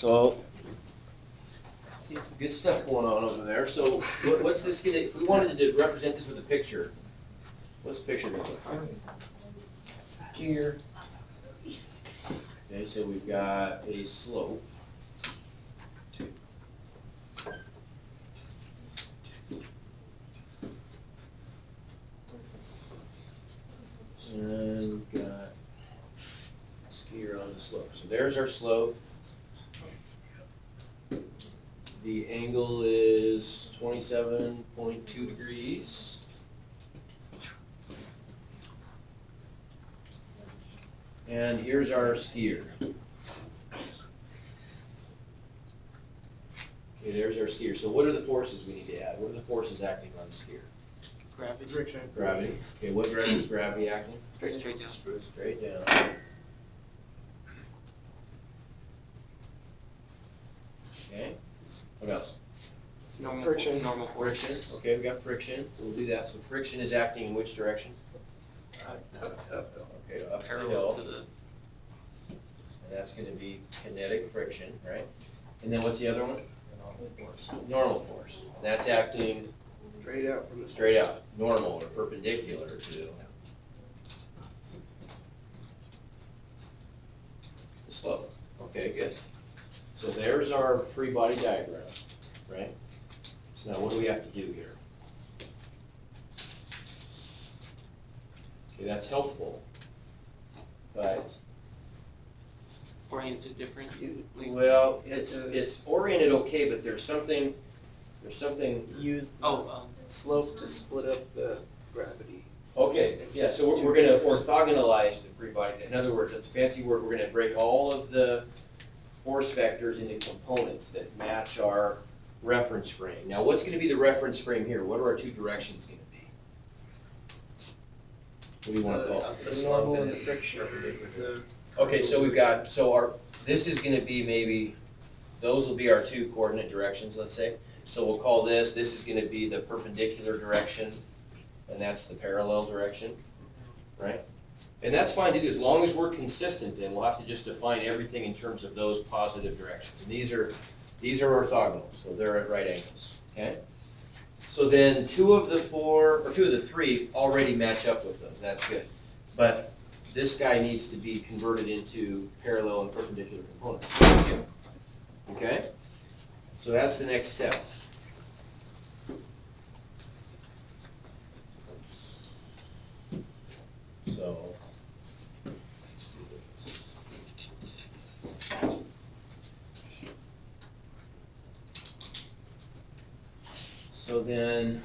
So, see some good stuff going on over there. So what's this gonna, if we wanted to represent this with a picture, what's the picture gonna look like? Here. Okay, so we've got a slope. And we've got skier on the slope. So there's our slope. The angle is 27.2 degrees. And here's our skier. Okay, there's our skier. So what are the forces we need to add? What are the forces acting on the skier? Gravity. Gravity. Okay, what direction is gravity acting? Straight down. Straight down. Okay, what else? Normal Friction. Normal force. Friction. Okay, we got friction, so we'll do that. So friction is acting in which direction? Okay, up the Parallel hill. to the. And that's gonna be kinetic friction, right? And then what's the other one? Normal force. Normal force. And that's acting Straight out from the. straight out, normal or perpendicular to the slope. Okay, good. So there's our free body diagram, right? So now what do we have to do here? Okay, that's helpful, but, Oriented differently. well, it's oriented okay, but there's something, Use the Oh, slope to split up the gravity. okay, yeah, so we're gonna orthogonalize the free body. In other words, it's a fancy word, we're gonna break all of the force vectors into components that match our reference frame. Now, what's gonna be the reference frame here? What are our two directions gonna be? What do you wanna call it? The normal and the friction. The Okay, so we've got, so our, this is gonna be maybe, those will be our two coordinate directions, let's say. So we'll call this is gonna be the perpendicular direction, and that's the parallel direction, right? And that's fine to do, as long as we're consistent, then we'll have to just define everything in terms of those positive directions. And these are orthogonal, so they're at right angles, okay? So then two of the three already match up with those, that's good. But this guy needs to be converted into parallel and perpendicular components. Okay? So that's the next step. So, let's do this. So then,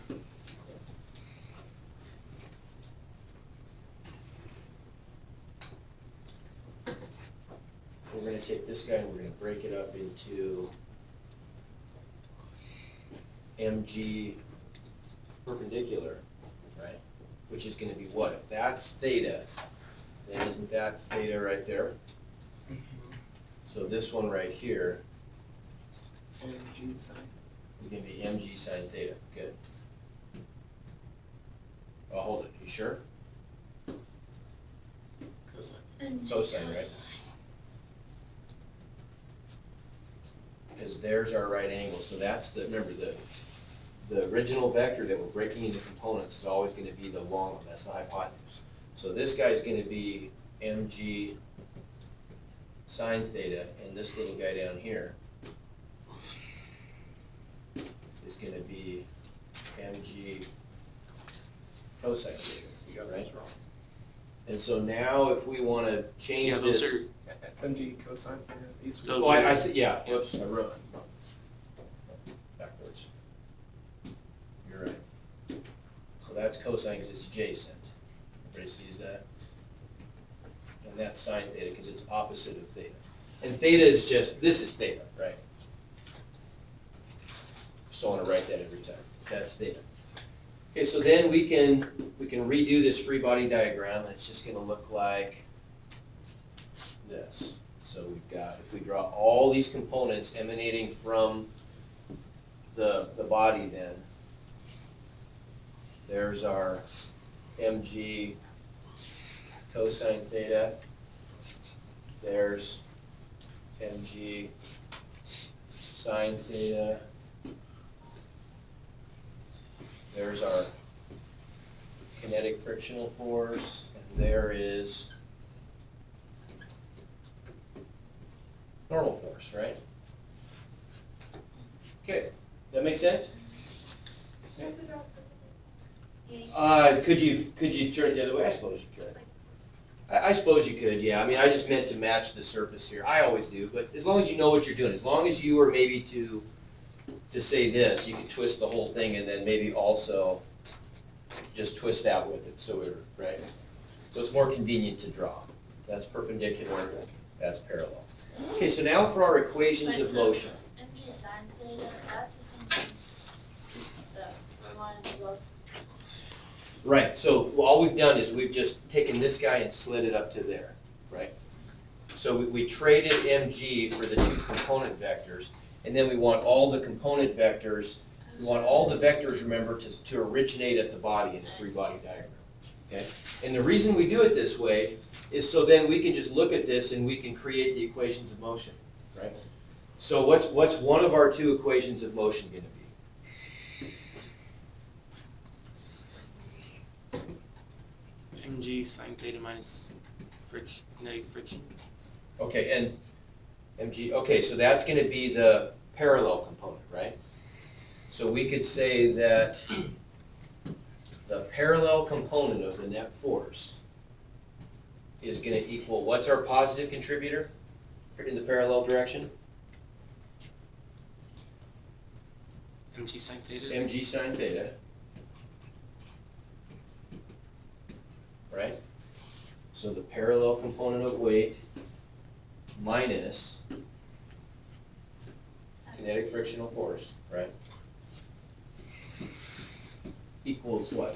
we're going to take this guy and we're going to break it up into mg perpendicular, right? Which is going to be what? If that's theta, then isn't that theta right there? So this one right here mg sine. is going to be mg sine theta. Good. I'll hold it. You sure? Cosine, right? Because there's our right angle. So that's the, remember, the original vector that we're breaking into components is always going to be the long one. That's the hypotenuse. So this guy is going to be mg sine theta, and this little guy down here is going to be mg cosine theta. You got right? And so now if we want to change yeah, those this. are. That's mg cosine. Yeah, these Those Oh, I see, yeah, whoops, I wrote backwards. You're right. So that's cosine because it's adjacent. Everybody sees that? And that's sine theta because it's opposite of theta. And theta is just, this is theta, right? Just don't want to write that every time. That's theta. Okay, so then we can redo this free body diagram, and it's just going to look like this. So we've got, if we draw all these components emanating from the body, then there's our mg cosine theta. There's mg sine theta. There's our kinetic frictional force, and there is normal force, right? Okay, that make sense? Could you turn it the other way? I suppose you could. I suppose you could, yeah. I mean, I just meant to match the surface here. I always do, but as long as you know what you're doing, as long as you were maybe to say this, you could twist the whole thing and then maybe also just twist out with it, so right? So it's more convenient to draw. That's perpendicular, that's parallel. Okay, so now for our equations of motion. mg sine theta, that's the same as the one above. Right, so all we've done is we've just taken this guy and slid it up to there, right? So we traded mg for the two component vectors, and then we want all the component vectors, we want all the vectors, remember, to originate at the body in the three-body diagram, okay? And the reason we do it this way is so then we can just look at this and we can create the equations of motion, right? So what's one of our two equations of motion going to be? mg sine theta minus friction, kinetic friction. Okay, and mg, okay, so that's going to be the parallel component, right? So we could say that the parallel component of the net force is going to equal, what's our positive contributor in the parallel direction? mg sine theta. mg sine theta. Right? So the parallel component of weight minus kinetic frictional force, right? Equals what?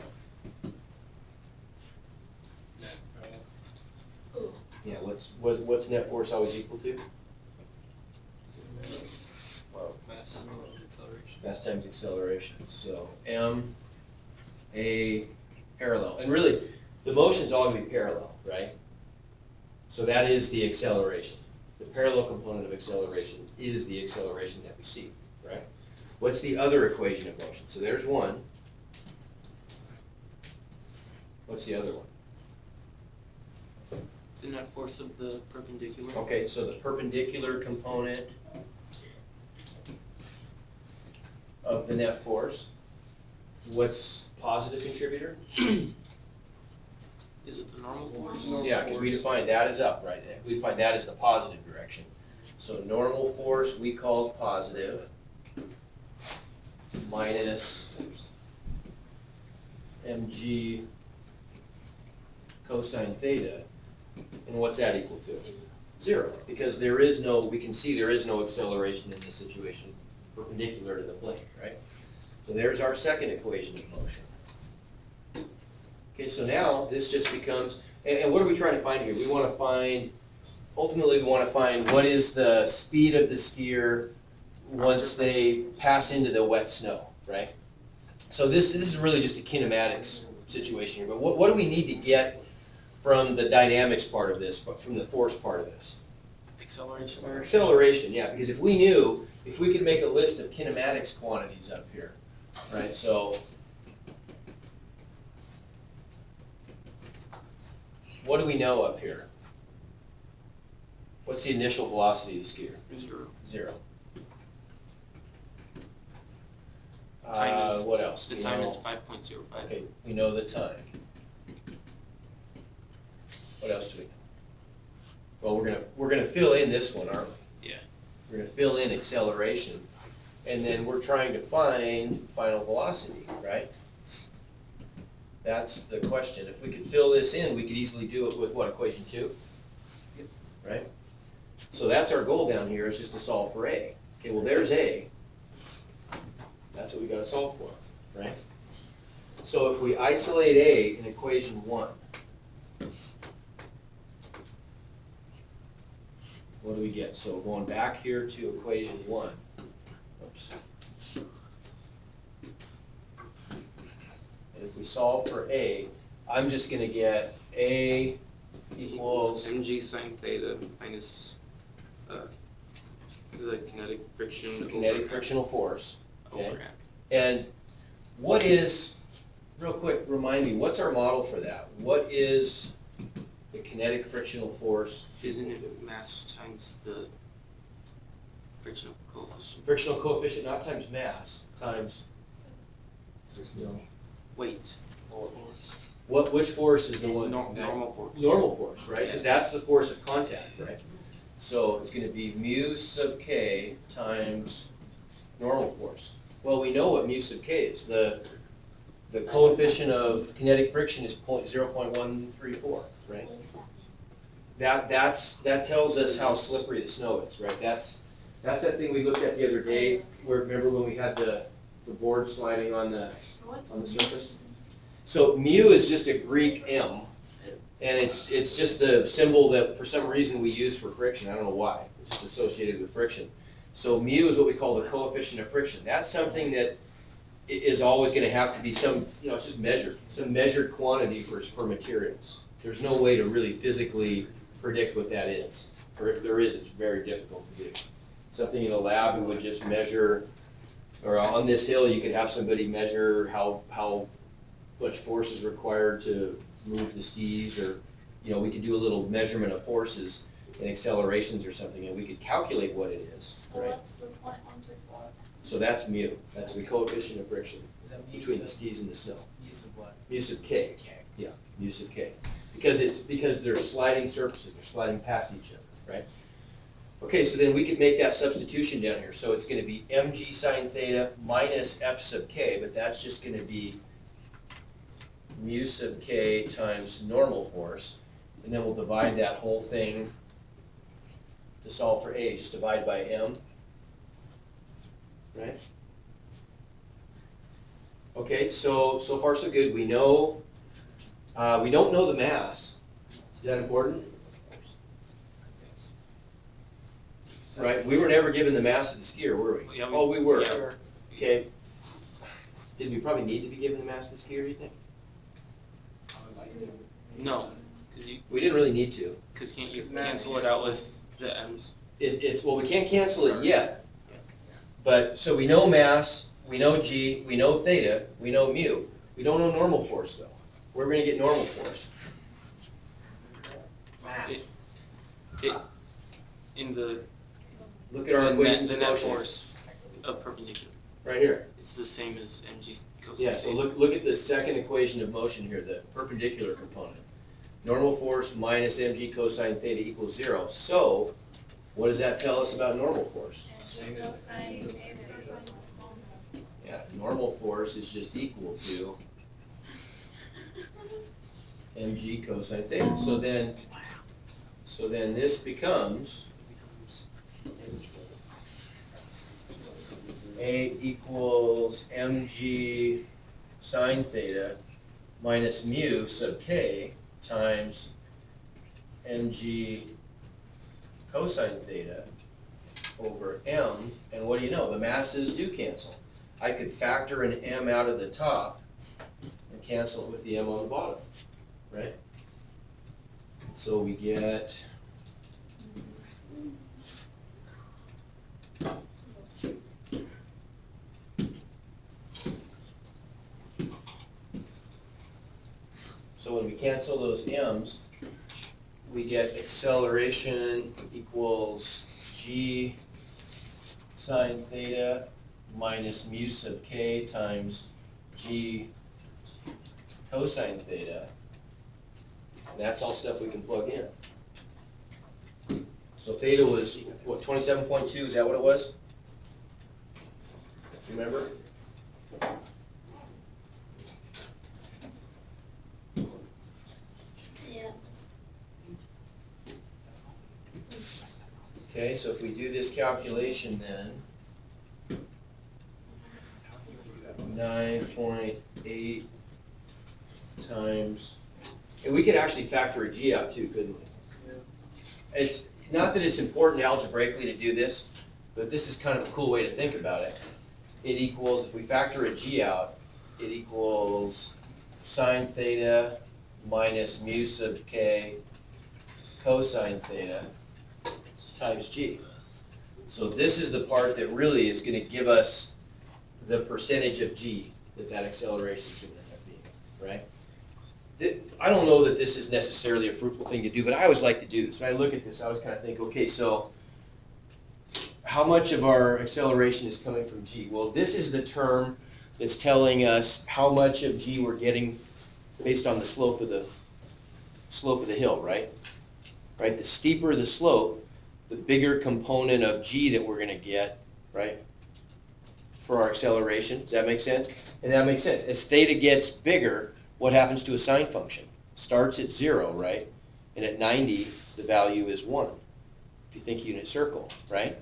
Ooh. Yeah, what's net force always equal to? Mass acceleration. Mass times acceleration. So m a parallel. And really, the motion's all going to be parallel, right? So that is the acceleration. The parallel component of acceleration is the acceleration that we see, right? What's the other equation of motion? So there's one. What's the other one? The net force of the perpendicular. Okay, so the perpendicular component of the net force. What's positive contributor? Is it the normal force? Normal Yeah, because we force. define that as up, right? We define that as the positive direction. So normal force we call positive minus mg cosine theta. And what's that equal to? Zero, because there is no, we can see there is no acceleration in this situation perpendicular to the plane, right? So there's our second equation of motion. Okay, so now this just becomes, and what are we trying to find here? We want to find, ultimately we want to find what is the speed of the skier once they pass into the wet snow, right? So this is really just a kinematics situation here, but what do we need to get from the dynamics part of this, but from the force part of this? Acceleration. Or acceleration, yeah, because if we knew, if we could make a list of kinematics quantities up here, right, so what do we know up here? What's the initial velocity of the skier? 0. 0. Time is- What else? The We time know- is 5.05. Okay, we know the time. What else do we know? Well, we're gonna fill in this one, aren't we? Yeah. We're gonna fill in acceleration, and then we're trying to find final velocity, right? That's the question. If we could fill this in, we could easily do it with what, equation 2? Right? So that's our goal down here, is just to solve for A. Okay, well, there's A. That's what we gotta solve for, right? So if we isolate A in equation 1, what do we get? So going back here to equation 1. Oops. And if we solve for A, I'm just gonna get A equals, mg sine theta minus The kinetic friction. kinetic frictional force. okay. Overhead. And what is, real quick, remind me, what's our model for that? What is the kinetic frictional force? Isn't it mass times the frictional coefficient? Frictional coefficient, not times mass, times Weight. which force is the one? Normal force. Normal force, right? Because that's the force of contact, right? So it's gonna be mu sub k times normal force. Well, we know what mu sub k is. The coefficient of kinetic friction is 0.134, right? That tells us how slippery the snow is, right? That's that thing we looked at the other day, where, remember when we had the board sliding on the surface? So mu is just a Greek M, and it's just the symbol that for some reason we use for friction. I don't know why. It's just associated with friction. So mu is what we call the coefficient of friction. That's something that is always going to have to be some, it's just measured, some measured quantity for materials. There's no way to really physically predict what that is. Or if there is, it's very difficult to do. Something in a lab, we would just measure, or on this hill, you could have somebody measure how much force is required to move the skis, or, we could do a little measurement of forces and accelerations or something, and we could calculate what it is, So right? what's the 0.134? So that's mu. That's the coefficient of friction Is that between the skis and the snow. use of what? Mu sub k. Okay. Yeah, mu sub k. Because they're sliding surfaces, they're sliding past each other, right? Okay, so then we could make that substitution down here. So it's going to be mg sine theta minus f sub k, but that's just going to be mu sub k times normal force. And then we'll divide that whole thing to solve for a. Just divide by m. Right? Okay, so far so good. We know, we don't know the mass. Is that important? Right, we were never given the mass of the skier, were we? Yeah, Oh, we were. yeah. Okay. Did we probably need to be given the mass of the skier, you think? No, because We didn't really need to. can't you cancel it out with the m's? Well, we can't cancel it yet. But, so we know mass, we know g, we know theta, we know mu. We don't know normal force, though. Where are we gonna get normal force? In the Look at our equations the of net motion. force of perpendicular. Right here. It's the same as mg cosine. Yeah, so theta. look at the second equation of motion here, the perpendicular component. Normal force minus mg cosine theta equals 0. So, what does that tell us about normal force? Yeah, normal force is just equal to mg cosine theta. So then this becomes A equals mg sine theta minus mu sub k times mg cosine theta over m, and what do you know? The masses do cancel. I could factor an m out of the top and cancel it with the m on the bottom, right? So we get so when we cancel those m's, we get acceleration equals g sine theta minus mu sub k times g cosine theta. And that's all stuff we can plug in. So theta was, what, 27.2, is that what it was? Remember? Yeah. Okay, so if we do this calculation then, 9.8 times, and we could actually factor a g out too, couldn't we? It's not that it's important algebraically to do this, but this is kind of a cool way to think about it. It equals, if we factor a g out, it equals sine theta minus mu sub k cosine theta times g. So this is the part that really is gonna give us the percentage of G that acceleration is gonna end up being, right? I don't know that this is necessarily a fruitful thing to do, but I always like to do this. When I look at this, I always kind of think, okay, so how much of our acceleration is coming from G? Well, this is the term that's telling us how much of G we're getting based on the slope of the hill, right? Right, the steeper the slope, the bigger component of G that we're gonna get, right? For our acceleration, does that make sense? And that makes sense. As theta gets bigger, what happens to a sine function? Starts at 0, right? And at 90, the value is 1, if you think unit circle, right?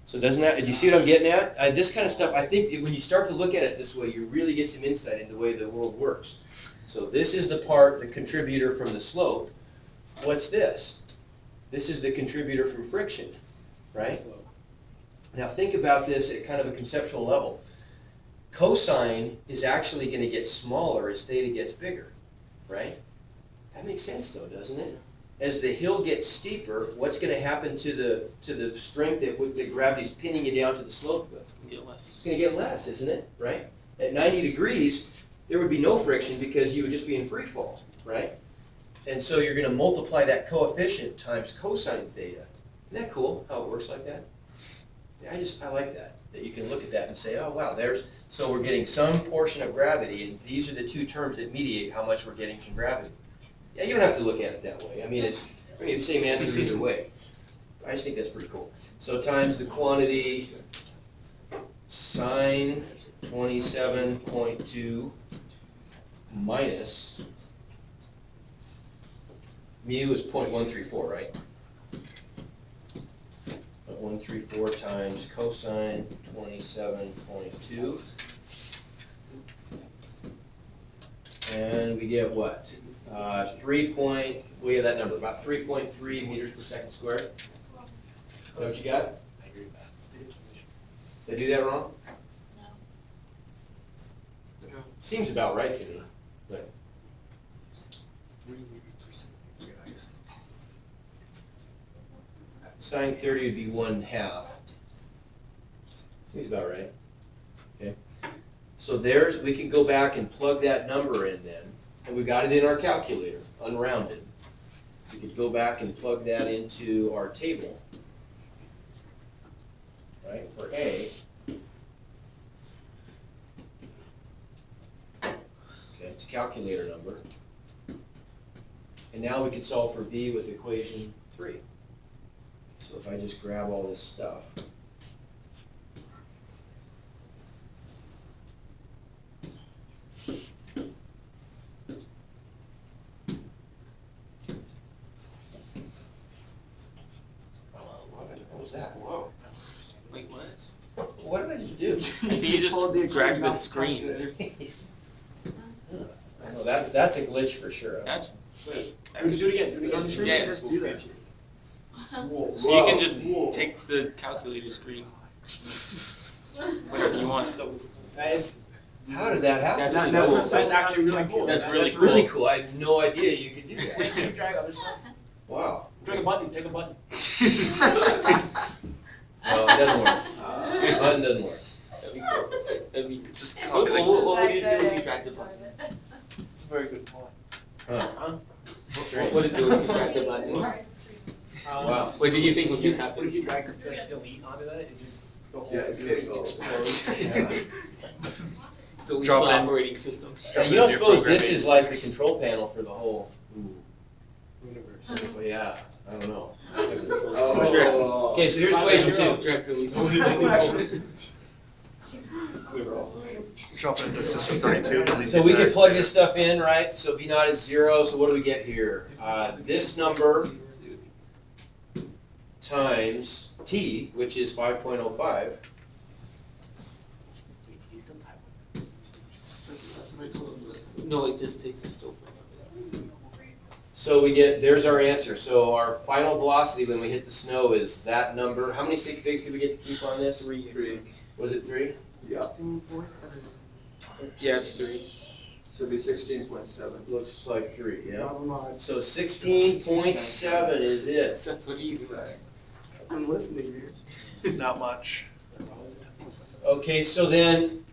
So doesn't that, do you see what I'm getting at? This kind of stuff, I think when you start to look at it this way, you really get some insight into the way the world works. So this is the part, the contributor from the slope. What's this? This is the contributor from friction, right? Now think about this at kind of a conceptual level. Cosine is actually going to get smaller as theta gets bigger, right? That makes sense though, doesn't it? As the hill gets steeper, what's going to happen to the strength that gravity's pinning you down to the slope? It's gonna get less. It's going to get less, isn't it? Right? At 90 degrees, there would be no friction because you would just be in free fall, right? And so you're going to multiply that coefficient times cosine theta. Isn't that cool how it works like that? Yeah, I like that you can look at that and say, oh wow, so we're getting some portion of gravity, and these are the two terms that mediate how much we're getting from gravity. Yeah, you don't have to look at it that way. I mean, it's going to be the same answer either way. I just think that's pretty cool. So times the quantity sine 27.2 minus mu is 0.134, right? 0.134 times cosine 27.2. And we get what? We have that number, about 3.3 meters per second squared. Is that what you got? Did I do that wrong? No. Seems about right to me, but. Sine 30 would be 1/2. Seems about right. Okay. So we can go back and plug that number in then, and we got it in our calculator, unrounded. We could go back and plug that into our table, right, for A. Okay, it's a calculator number. And now we can solve for B with equation 3. So if I just grab all this stuff. What was that? Whoa. Wait, what? What did I just do? You just drag the screen. No, that's a glitch for sure. That's, Do it again. Yeah. Just do that. so you can just take the calculator screen, whatever you want. Nice. How did that happen? That's actually really cool. That's really That's really cool. I had no idea you could do that. You drag other stuff. Wow. Take a button. Take a button. No, it doesn't work. Button doesn't work. That'd be just What would you do if you Like dragged the button? It's a very good point. Huh. What would it do if you dragged the button? Wow. What do you think was gonna What happen? if you drag like delete onto that and just the whole Yeah, it's explodes? Yeah. Delete Drop the in. operating system. And you don't suppose this is like the control panel for the whole universe? Yeah, I don't know. Oh. Okay, so here's equation 2. Drag delete. Drop into system 32. delete So it we back. can plug this stuff in, right? So V naught is 0, so what do we get here? This number times T, which is 5.05. No, it just takes a still frame. So we get, there's our answer. So our final velocity when we hit the snow is that number. How many sig figs did we get to keep on this? 3. Was it 3? Yeah, Yeah, it's 3. should be 16.7. Looks like 3, yeah. So 16.7 is it. Except what do you do? I'm listening here. Not much. Okay, so then,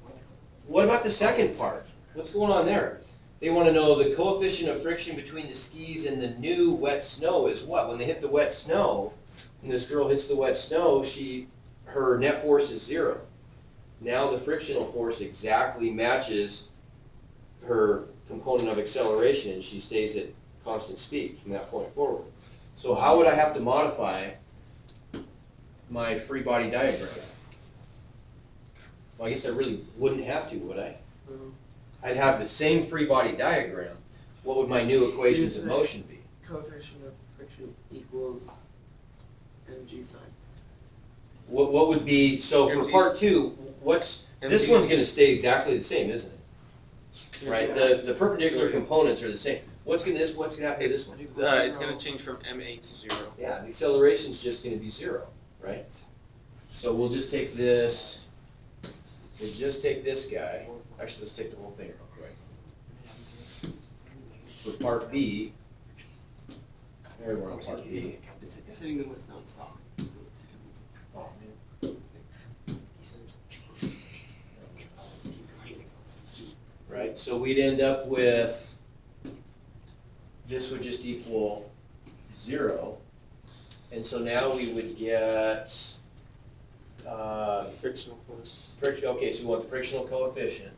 what about the second part? What's going on there? They want to know the coefficient of friction between the skis and the new wet snow is what? When they hit the wet snow, when this girl hits the wet snow, her net force is 0. Now the frictional force exactly matches her component of acceleration, and she stays at constant speed from that point forward. So how would I have to modify my free body diagram? Well, I guess I really wouldn't have to, would I? I'd have the same free body diagram. What would my new equations of motion be? Coefficient of friction equals mg sine. What would be, so for MG part 2, this one's gonna stay exactly the same, isn't it? Right, the perpendicular components are the same. What's gonna happen to this one? It's gonna change from ma to 0. Yeah, the acceleration's just gonna be 0, right? So we'll just take this, guy. Actually, let's take the whole thing real quick. For part B, there we're on part B. Sitting in what's not stop. Right, so we'd end up with, this would just equal 0. And so now we would get, Frictional force. okay, so we want the frictional coefficient,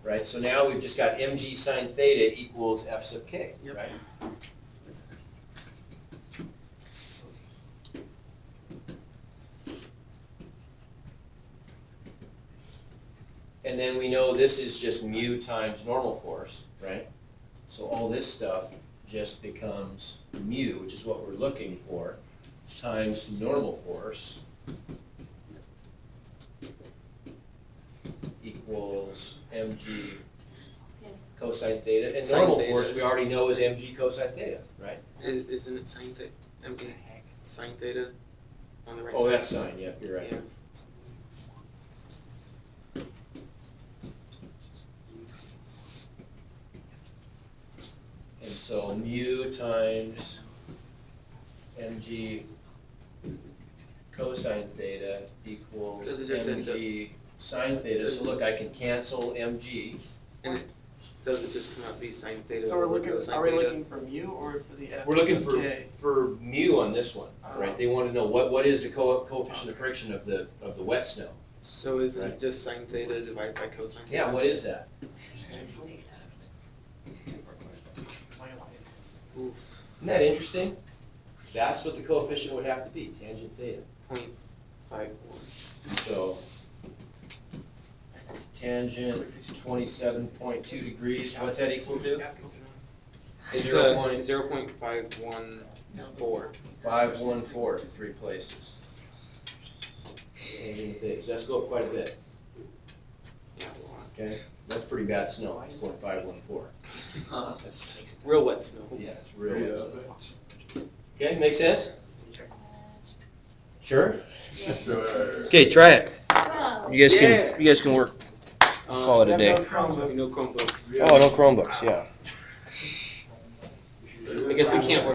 right? So now we've just got mg sine theta equals f sub k, Yep. right? And then we know this is just mu times normal force, right? So all this stuff just becomes mu, which is what we're looking for, times normal force equals mg cosine theta. And Sine normal theta. force we already know is mg cosine theta, right? Isn't it sine theta? mg sine theta on the right Oh, side? that's sine, yep, you're right. Yeah. And so mu times mg cosine theta equals Does it just end up- mg sine theta. So look, I can cancel mg. And does it just come out be sine theta? So we're over looking, cosine are we theta? looking for mu or for the f? We're looking sub k? for mu on this one, right? Oh. They want to know what is the coefficient of friction of the wet snow. So isn't Right. it just sine theta divided by cosine theta? Yeah, what is that? Oof, Isn't that interesting? That's what the coefficient would have to be, tangent theta. 0.51. So tangent 27.2 degrees, what's that equal to? It's 0.514 0.514. to 3 places. Tangent theta, so that's go up quite a bit, Yeah, a lot. okay? That's pretty bad snow, it's 0.514. That's, Real wet snow. yeah, it's real wet snow. Okay, make sense? Sure? Okay, try it. Wow. You guys Yeah. you guys can work, call it a day. No Chromebooks. Oh, no Chromebooks, yeah. I guess we can't work